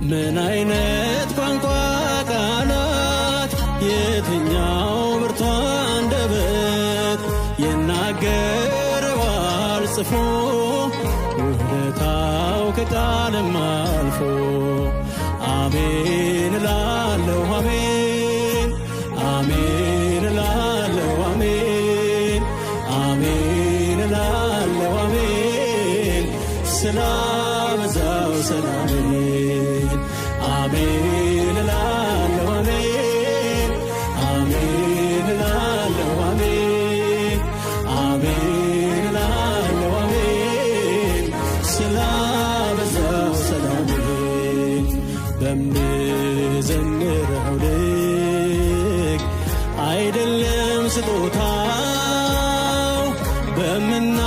ምን አይነት ቋንቋ ቃላት የትኛው ብርቱ አንደበት ይናገረዋል ጽፎ ውለታው ከቃልም አልፎ አሜን እላለሁ አሜን አሜን እላለሁ አሜን አሜን እላለሁ አሜን ስላበዛው ሰላሜን አሜን እላለሁ አሜን አሜን እላለሁ አሜን አሜን እላለሁ አሜን ስላበዛው ሰላሜን በምዘምረው ልክ አይደለም ስጦታው በምና